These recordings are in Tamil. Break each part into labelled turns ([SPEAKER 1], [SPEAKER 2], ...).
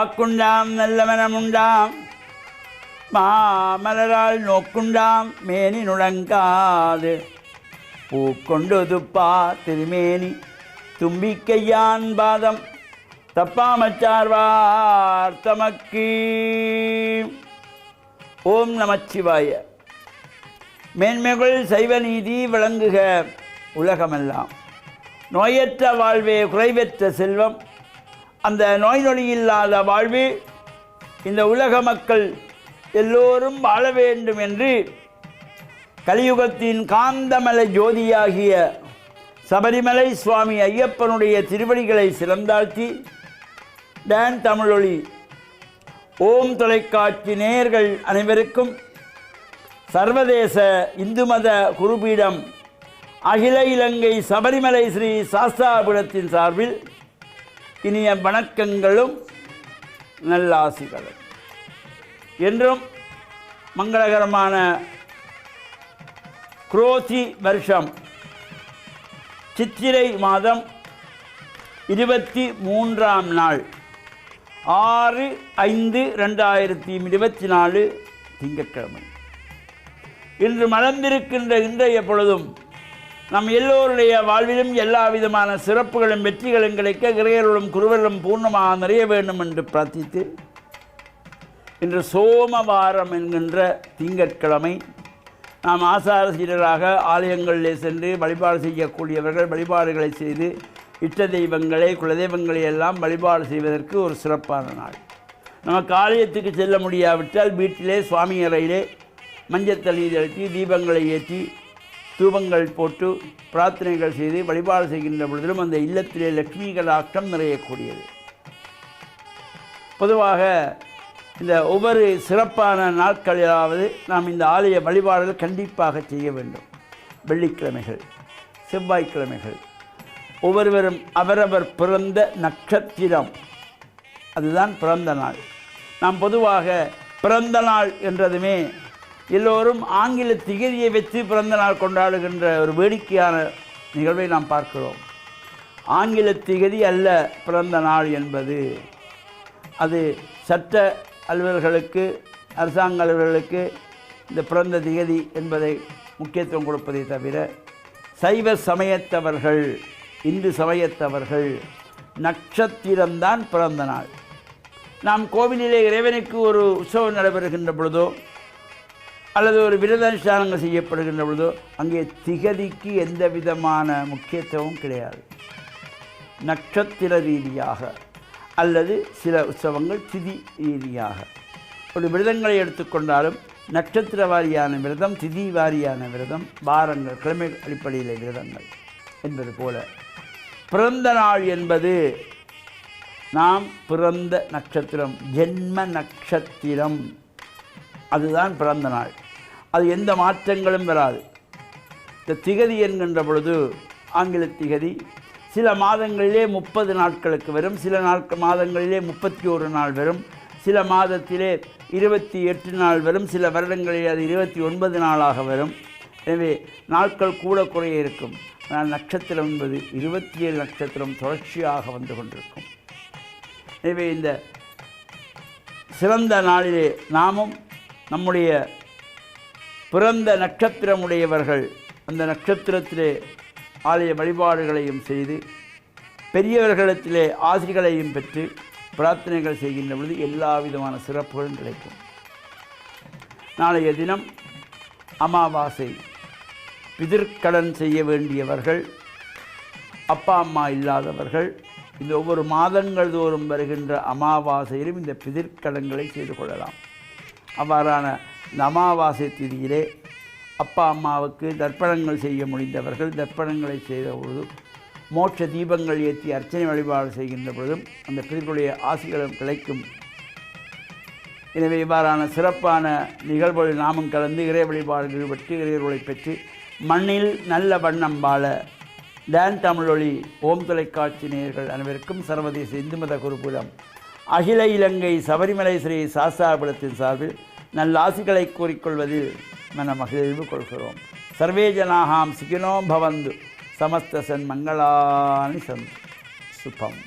[SPEAKER 1] வாக்குண்டாம் நல்ல மனமுண்டாம் மாமலரால் நோக்குண்டாம் மேனி நுழங்காது பூக்கொண்டு துப்பா திருமேனி தும்பிக்கையான் பாதம் தப்பாமச்சார்வார் தமக்கு. ஓம் நமச்சிவாய. மேன்மைகள் சைவ நீதி விளங்குக உலகமெல்லாம். நோயற்ற வாழ்வே குறைவற்ற செல்வம். அந்த நோய் நொடி இல்லாத வாழ்வு இந்த உலக மக்கள் எல்லோரும் வாழ வேண்டும் என்று கலியுகத்தின் காந்தமலை ஜோதியாகிய சபரிமலை சுவாமி ஐயப்பனுடைய திருவடிகளை சிறந்தாழ்த்தி டான் தமிழொலி ஓம் தொலைக்காட்சி நேயர்கள் அனைவருக்கும் சர்வதேச இந்து மத குருபீடம் அகில இலங்கை சபரிமலை ஸ்ரீ சாஸ்தாபுரத்தின் சார்பில் இனிய வணக்கங்களும் நல்லாசிகளும். என்றும் மங்களகரமான குரோதி வருஷம் சித்திரை மாதம் 23ஆம் நாள் 6/5/2024 திங்கட்கிழமை. இன்று மலர்ந்திருக்கின்ற இன்றைய பொழுதும் நம் எல்லோருடைய வாழ்விலும் எல்லா விதமான சிறப்புகளும் வெற்றிகளும் கிடைக்க இறையர்களும் குருவர்களும் பூர்ணமாக நிறைய வேண்டும் என்று பிரார்த்தித்து இன்று சோமவாரம் என்கின்ற திங்கட்கிழமை நாம் ஆசார சீடராக ஆலயங்களிலே சென்று வழிபாடு செய்யக்கூடியவர்கள் வழிபாடுகளை செய்து இஷ்ட தெய்வங்களை குலதெய்வங்களை எல்லாம் வழிபாடு செய்வதற்கு ஒரு சிறப்பான நாள். நமக்கு ஆலயத்துக்கு செல்ல முடியாவிட்டால் வீட்டிலே சுவாமி அறையிலே மஞ்சள் தண்ணீர் அழுத்தி தீபங்களை ஏற்றி தூபங்கள் போட்டு பிரார்த்தனைகள் செய்து வழிபாடு செய்கின்ற பொழுதிலும் அந்த இல்லத்திலே லட்சுமி கடாட்சம் நிறையக்கூடியது. பொதுவாக இந்த ஒவ்வொரு சிறப்பான நாட்களிலாவது நாம் இந்த ஆலய வழிபாடுகள் கண்டிப்பாக செய்ய வேண்டும். வெள்ளிக்கிழமைகள், செவ்வாய்க்கிழமைகள் ஒவ்வொருவரும் அவரவர் பிறந்த நட்சத்திரம் அதுதான் பிறந்த நாள். நாம் பொதுவாக பிறந்த நாள் என்றதுமே எல்லோரும் ஆங்கில திகதியை வைத்து பிறந்த நாள் கொண்டாடுகின்ற ஒரு வேடிக்கையான நிகழ்வை நாம் பார்க்கிறோம். ஆங்கில திகதி அல்ல பிறந்த நாள் என்பது. அது சட்ட அலுவலர்களுக்கு அரசாங்க அலுவலர்களுக்கு இந்த பிறந்த திகதி என்பதை முக்கியத்துவம் கொடுப்பதை தவிர சைவ சமயத்தவர்கள் இந்து சமயத்தவர்கள் நட்சத்திரம்தான் பிறந்த நாள். நாம் கோவிலிலே இறைவனுக்கு ஒரு உற்சவம் நடைபெறுகின்ற பொழுதோ அல்லது ஒரு விரதானுஷ்டானங்கள் செய்யப்படுகின்ற பொழுதோ அங்கே திகதிக்கு எந்த விதமான முக்கியத்துவம் கிடையாது. நட்சத்திர ரீதியாக அல்லது சில உற்சவங்கள் திதி ரீதியாக ஒரு விரதங்களை எடுத்துக்கொண்டாலும் நட்சத்திர வாரியான விரதம், திதி வாரியான விரதம், வாரங்கள், கிழமை அடிப்படையில் விரதங்கள் என்பது போல பிறந்த நாள் என்பது நாம் பிறந்த நட்சத்திரம், ஜென்ம நட்சத்திரம், அதுதான் பிறந்த நாள். அது எந்த மாற்றங்களும் வராது. இந்த திகதி என்கின்ற பொழுது ஆங்கில திகதி சில மாதங்களிலே 30 நாட்களுக்கு வரும், சில மாதங்களிலே 31 நாள் வரும், சில மாதத்திலே 28 நாள் வரும், சில வருடங்களிலே அது 29 நாளாக வரும். எனவே நாட்கள் கூட குறைய இருக்கும். ஆனால் நட்சத்திரம் என்பது 27 நட்சத்திரம் தொடர்ச்சியாக வந்து கொண்டிருக்கும். எனவே இந்த சிறந்த நாளிலே நாமும் நம்முடைய பிறந்த நட்சத்திரமுடையவர்கள் அந்த நட்சத்திரத்திலே ஆலய வழிபாடுகளையும் செய்து பெரியவர்களிடத்திலே ஆசிரியர்களையும் பெற்று பிரார்த்தனைகள் செய்கின்ற பொழுது எல்லா விதமான சிறப்புகளும் கிடைக்கும். நாளைய தினம் அமாவாசை. பிதிர்க்கடன் செய்ய வேண்டியவர்கள், அப்பா அம்மா இல்லாதவர்கள் இந்த ஒவ்வொரு மாதங்கள் தோறும் வருகின்ற அமாவாசையிலும் இந்த பிதிர்க்கடன்களை செய்து கொள்ளலாம். அவ்வாறான இந்த அமாவாசை திதியிலே அப்பா அம்மாவுக்கு தர்ப்பணங்கள் செய்ய முடிந்தவர்கள் தர்ப்பணங்களை செய்த பொழுது மோட்ச தீபங்கள் ஏற்றி அர்ச்சனை வழிபாடு செய்கின்ற பொழுதும் அந்த பிதர்களுடைய ஆசிகளும் கிடைக்கும். எனவே இவ்வாறான சிறப்பான நிகழ்வுகளில் நாமும் கலந்து இறை வழிபாடுகள் ஈடுபட்டு இறைவர்களை பெற்று மண்ணில் நல்ல வண்ணம் வாழ டான் தமிழொலி ஓம் தொலைக்காட்சி நேயர்கள் அனைவருக்கும் சர்வதேச இந்து மத குருபீடம் அகில இலங்கை சபரிமலை ஸ்ரீ சாஸ்தாபுரத்தின் சார்பில் நல்ல ஆசிகளை கூறிக்கொள்வதில் மன மகிழ்வு கொள்கிறோம். சர்வே ஜனாகாம் சுகினோ பவந்து சமஸ்த சன்மங்களானி சந்து சுபம்.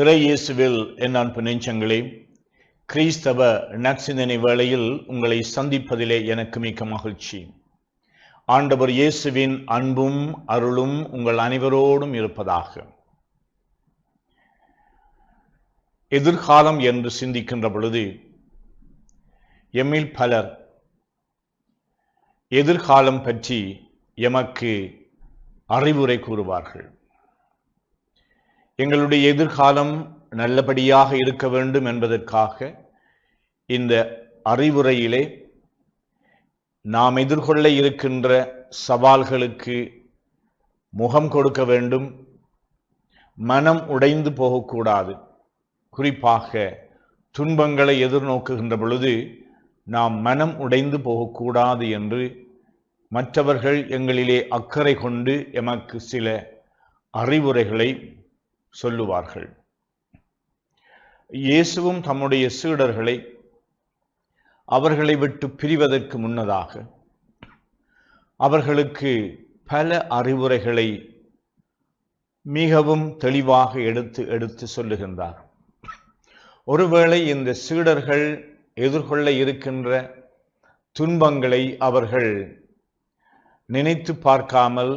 [SPEAKER 2] இறை இயேசுவில் என் அன்பு நெஞ்சங்களே, கிறிஸ்தவ நற்சிந்தனை வேளையில் உங்களை சந்திப்பதிலே எனக்கு மிக்க மகிழ்ச்சி. ஆண்டவர் இயேசுவின் அன்பும் அருளும் உங்கள் அனைவரோடும் இருப்பதாக. எதிர்காலம் என்று சிந்திக்கின்ற பொழுது எம்மில் பலர் எதிர்காலம் பற்றி எமக்கு அறிவுரை கூறுவார்கள். எங்களுடைய எதிர்காலம் நல்லபடியாக இருக்க வேண்டும் என்பதற்காக இந்த அறிவுரையிலே நாம் எதிர்கொள்ள இருக்கின்ற சவால்களுக்கு முகம் கொடுக்க வேண்டும், மனம் உடைந்து போகக்கூடாது. குறிப்பாக துன்பங்களை எதிர்நோக்குகின்ற பொழுது நாம் மனம் உடைந்து போகக்கூடாது என்று மற்றவர்கள் எங்களிலே அக்கறை கொண்டு எமக்கு சில அறிவுரைகளை சொல்லுவார்கள். இயேசுவும் தம்முடைய சீடர்களை அவர்களை விட்டு பிரிவதற்கு முன்னதாக அவர்களுக்கு பல அறிவுரைகளை மிகவும் தெளிவாக எடுத்து சொல்லுகின்றார். ஒருவேளை இந்த சீடர்கள் எதிர்கொள்ள இருக்கின்ற துன்பங்களை அவர்கள் நினைத்து பார்க்காமல்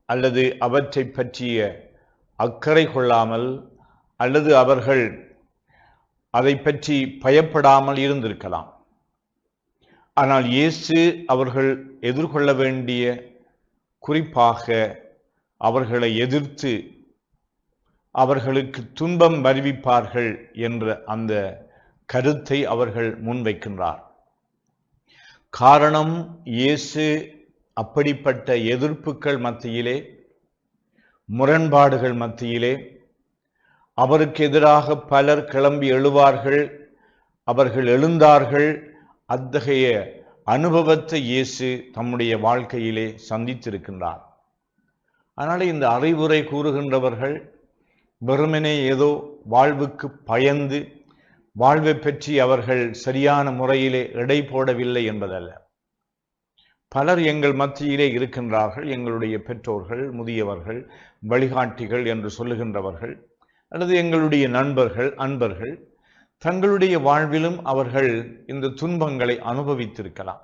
[SPEAKER 2] அல்லது அவற்றை பற்றிய அக்கறை கொள்ளாமல் அல்லது அவர்கள் அதை பற்றி பயப்படாமல் இருந்திருக்கலாம். ஆனால் இயேசு அவர்கள் எதிர்கொள்ள வேண்டிய, குறிப்பாக அவர்களை எதிர்த்து அவர்களுக்கு துன்பம் வருவிப்பார்கள் என்ற அந்த கருத்தை அவர்கள் முன்வைக்கின்றார். காரணம், இயேசு அப்படிப்பட்ட எதிர்ப்புகள் மத்தியிலே, முரண்பாடுகள் மத்தியிலே அவருக்கு எதிராக பலர் கிளம்பி எழுவார்கள், அவர்கள் எழுந்தார்கள். அத்தகைய அனுபவத்தை இயேசு தம்முடைய வாழ்க்கையிலே சந்தித்திருக்கின்றார். அதனால இந்த அறிவுரை கூறுகின்றவர்கள் வெறுமனே ஏதோ வாழ்வுக்கு பயந்து வாழ்வை பற்றி அவர்கள் சரியான முறையிலே எடை போடவில்லை என்பதல்ல. பலர் எங்கள் மத்தியிலே இருக்கின்றார்கள், எங்களுடைய பெற்றோர்கள், முதியவர்கள், வழிகாட்டிகள் என்று சொல்லுகின்றவர்கள், அல்லது எங்களுடைய நண்பர்கள், அன்பர்கள். தங்களுடைய வாழ்விலும் அவர்கள் இந்த துன்பங்களை அனுபவித்திருக்கலாம்.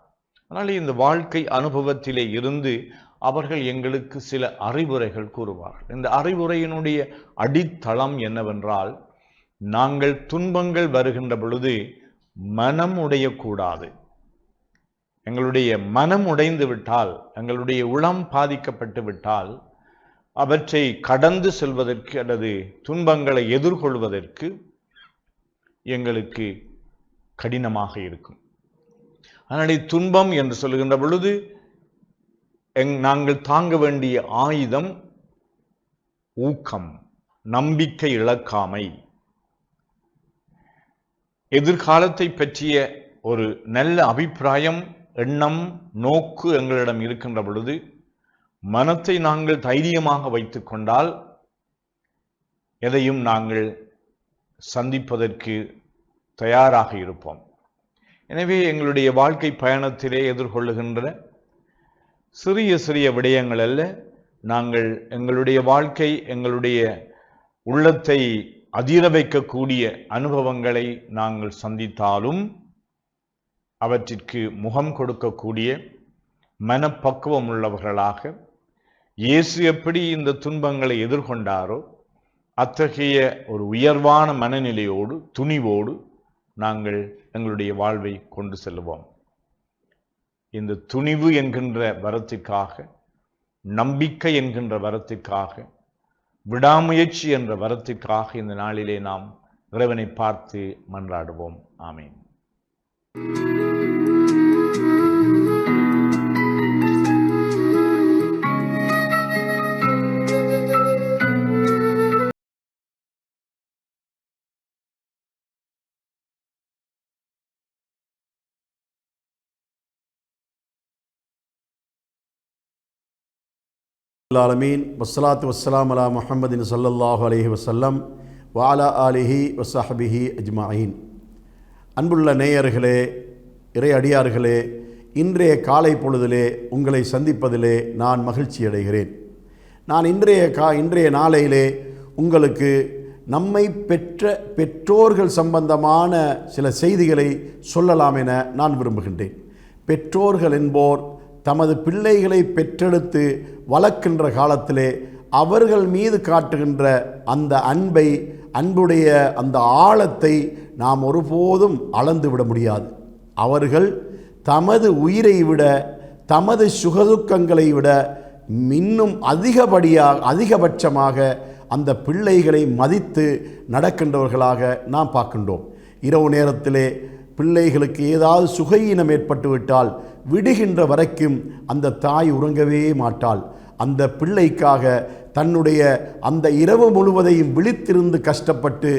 [SPEAKER 2] ஆனால் இந்த வாழ்க்கை அனுபவத்திலே இருந்து அவர்கள் எங்களுக்கு சில அறிவுரைகள் கூறுவார்கள். இந்த அறிவுரையினுடைய அடித்தளம் என்னவென்றால், நாங்கள் துன்பங்கள் வருகின்ற பொழுது மனம் உடையக்கூடாது. எங்களுடைய மனம் உடைந்து விட்டால், எங்களுடைய உளம் பாதிக்கப்பட்டு விட்டால், அவற்றை கடந்து செல்வதற்கு அல்லது துன்பங்களை எதிர்கொள்வதற்கு எங்களுக்கு கடினமாக இருக்கும். அதனால் துன்பம் என்று சொல்லுகின்ற பொழுது நாங்கள் தாங்க வேண்டிய ஆயுதம் ஊக்கம், நம்பிக்கை இழக்காமை. எதிர்காலத்தை பற்றிய ஒரு நல்ல அபிப்பிராயம், எண்ணம், நோக்கு எங்களிடம் இருக்கின்ற பொழுது மனத்தை நாங்கள் தைரியமாக வைத்துக் கொண்டால் எதையும் நாங்கள் சந்திப்பதற்கு தயாராக இருப்போம். எனவே எங்களுடைய வாழ்க்கை பயணத்திலே எதிர்கொள்ளுகின்ற சிறிய சிறிய விடயங்கள் அல்ல, நாங்கள் எங்களுடைய வாழ்க்கை, எங்களுடைய உள்ளத்தை அதிர வைக்கக்கூடிய அனுபவங்களை நாங்கள் சந்தித்தாலும் அவற்றிற்கு முகம் கொடுக்கக்கூடிய மனப்பக்குவம் உள்ளவர்களாக இயேசு எப்படி இந்த துன்பங்களை எதிர்கொண்டாரோ அத்தகைய ஒரு உயர்வான மனநிலையோடு, துணிவோடு நாங்கள் எங்களுடைய வாழ்வை கொண்டு செல்வோம். இந்த துணிவு என்கின்ற வரத்திற்காக, நம்பிக்கை என்கின்ற வரத்திற்காக, விடாமுயற்சி என்ற வரத்திற்காக இந்த நாளிலே நாம் இறைவனை பார்த்து மன்றாடுவோம். ஆமீன்.
[SPEAKER 3] ஆலமீன். வஸ்ஸலாத்து வஸ்ஸலாம் அலா முஹம்மதின் ஸல்லல்லாஹு அலைஹி வஸல்லம் வ அலா ஆலிஹி வ ஸஹ்பிஹி அஜ்மஈன். அன்புள்ள நேயர்களே, இறை அடியார்களே, இன்றைய காலை பொழுதிலே உங்களை சந்திப்பதிலே நான் மகிழ்ச்சி அடைகிறேன். நான் இன்றைய நாளையிலே உங்களுக்கு நம்மை பெற்ற பெற்றோர்கள் சம்பந்தமான சில செய்திகளை சொல்லலாம் என நான் விரும்புகின்றேன். பெற்றோர்கள் என்போர் தமது பிள்ளைகளை பெற்றெடுத்து வளர்க்கின்ற காலத்திலே அவர்கள் மீது காட்டுகின்ற அந்த அன்புடைய அந்த ஆழத்தை நாம் ஒருபோதும் அளந்துவிட முடியாது. அவர்கள் தமது உயிரை விட, தமது சுகதுக்கங்களை விட இன்னும் அதிகபட்சமாக அந்த பிள்ளைகளை மதித்து நடக்கின்றவர்களாக நாம் பார்க்கின்றோம். இரவு நேரத்திலே பிள்ளைகளுக்கு ஏதாவது சுகையினம் ஏற்பட்டுவிட்டால் விடுகின்ற வரைக்கும் அந்த தாய் உறங்கவே மாட்டாள். அந்த பிள்ளைக்காக தன்னுடைய அந்த இரவு முழுவதையும் விழித்திருந்து கஷ்டப்பட்டு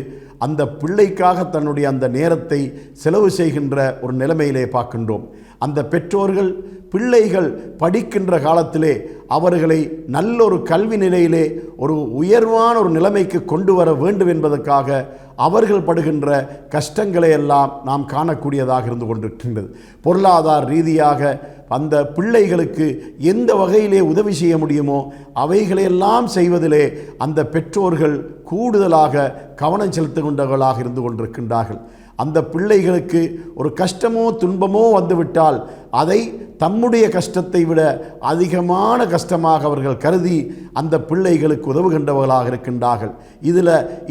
[SPEAKER 3] அந்த பிள்ளைக்காக தன்னுடைய அந்த நேரத்தை செலவு செய்கின்ற ஒரு நிலைமையிலே பார்க்கின்றோம். அந்த பெற்றோர்கள் பிள்ளைகள் படிக்கின்ற காலத்திலே அவர்களை நல்லொரு கல்வி நிலையிலே ஒரு உயர்வான ஒரு நிலைமைக்கு கொண்டு வர வேண்டும் என்பதற்காக அவர்கள் படுகின்ற கஷ்டங்களை எல்லாம் நாம் காணக்கூடியதாக இருந்து கொண்டிருக்கின்றது. பொருளாதார ரீதியாக அந்த பிள்ளைகளுக்கு எந்த வகையிலே உதவி செய்ய முடியுமோ அவைகளையெல்லாம் செய்வதிலே அந்த பெற்றோர்கள் கூடுதலாக கவனம் செலுத்துகின்றவர்களாக இருந்து கொண்டிருக்கின்றார்கள். அந்த பிள்ளைகளுக்கு ஒரு கஷ்டமோ துன்பமோ வந்துவிட்டால் அதை தம்முடைய கஷ்டத்தை விட அதிகமான கஷ்டமாக அவர்கள் கருதி அந்த பிள்ளைகளுக்கு உதவுகின்றவர்களாக இருக்கின்றார்கள்.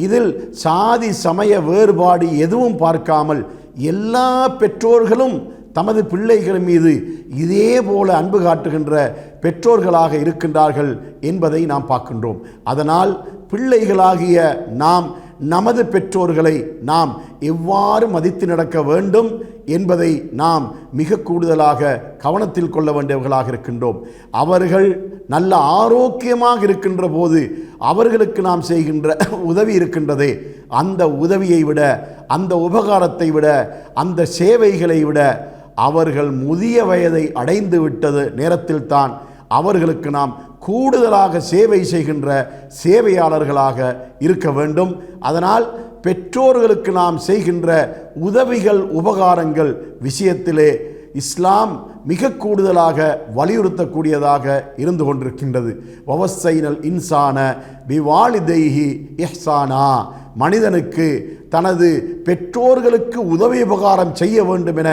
[SPEAKER 3] இதில் சாதி சமய வேறுபாடு எதுவும் பார்க்காமல் எல்லா பெற்றோர்களும் தமது பிள்ளைகள் மீது இதே போல அன்பு காட்டுகின்ற பெற்றோர்களாக இருக்கின்றார்கள் என்பதை நாம் பார்க்கின்றோம். அதனால் பிள்ளைகளாகிய நாம் நமது பெற்றோர்களை நாம் எவ்வாறு மதித்து நடக்க வேண்டும் என்பதை நாம் மிக கூடுதலாக கவனத்தில் கொள்ள வேண்டியவர்களாக இருக்கின்றோம். அவர்கள் நல்ல ஆரோக்கியமாக இருக்கின்ற போது அவர்களுக்கு நாம் செய்கின்ற உதவி இருக்கின்றதே, அந்த உதவியை விட, அந்த உபகாரத்தை விட, அந்த சேவைகளை விட அவர்கள் முதிய வயதை அடைந்து விட்டது நேரத்தில்தான் அவர்களுக்கு நாம் கூடுதலாக சேவை செய்கின்ற சேவையாளர்களாக இருக்க வேண்டும். அதனால் பெற்றோர்களுக்கு நாம் செய்கின்ற உதவிகள் உபகாரங்கள் விஷயத்திலே இஸ்லாம் மிக கூடுதலாக வலியுறுத்தக்கூடியதாக இருந்து கொண்டிருக்கின்றது. வவஸ்ஸைனல் இன்சான பிவாலிதைஹி இஹ்சானா, மனிதனுக்கு தனது பெற்றோர்களுக்கு உதவி உபகாரம் செய்ய வேண்டும் என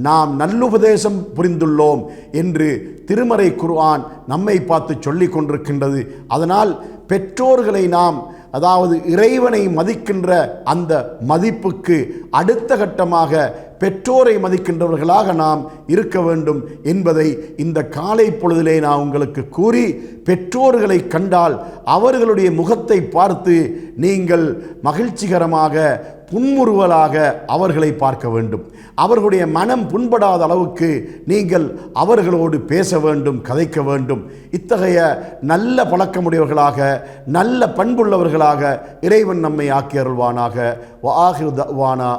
[SPEAKER 3] நாம் நல்லுபதேசம் புரிந்துள்ளோம் என்று திருமறை குர்ஆன் நம்மை பார்த்து சொல்லிக் கொண்டிருக்கின்றது. அதனால் பெற்றோர்களை நாம், அதாவது இறைவனை மதிக்கின்ற அந்த மதிப்புக்கு அடுத்த கட்டமாக பெற்றோரை மதிக்கின்றவர்களாக நாம் இருக்க வேண்டும் என்பதை இந்த காலை பொழுதிலே நான் உங்களுக்கு கூறி, பெற்றோர்களை கண்டால் அவர்களுடைய முகத்தை பார்த்து நீங்கள் மகிழ்ச்சிகரமாக புன்முறுவலாக அவர்களை பார்க்க வேண்டும். அவர்களுடைய மனம் புண்படாத அளவுக்கு நீங்கள் அவர்களோடு பேச வேண்டும், கதைக்க வேண்டும். இத்தகைய நல்ல பழக்கமுடையவர்களாக, நல்ல பண்புள்ளவர்களாக இறைவன் நம்மை ஆக்கி அருள்வானாக. வஆகிரு தஅவானா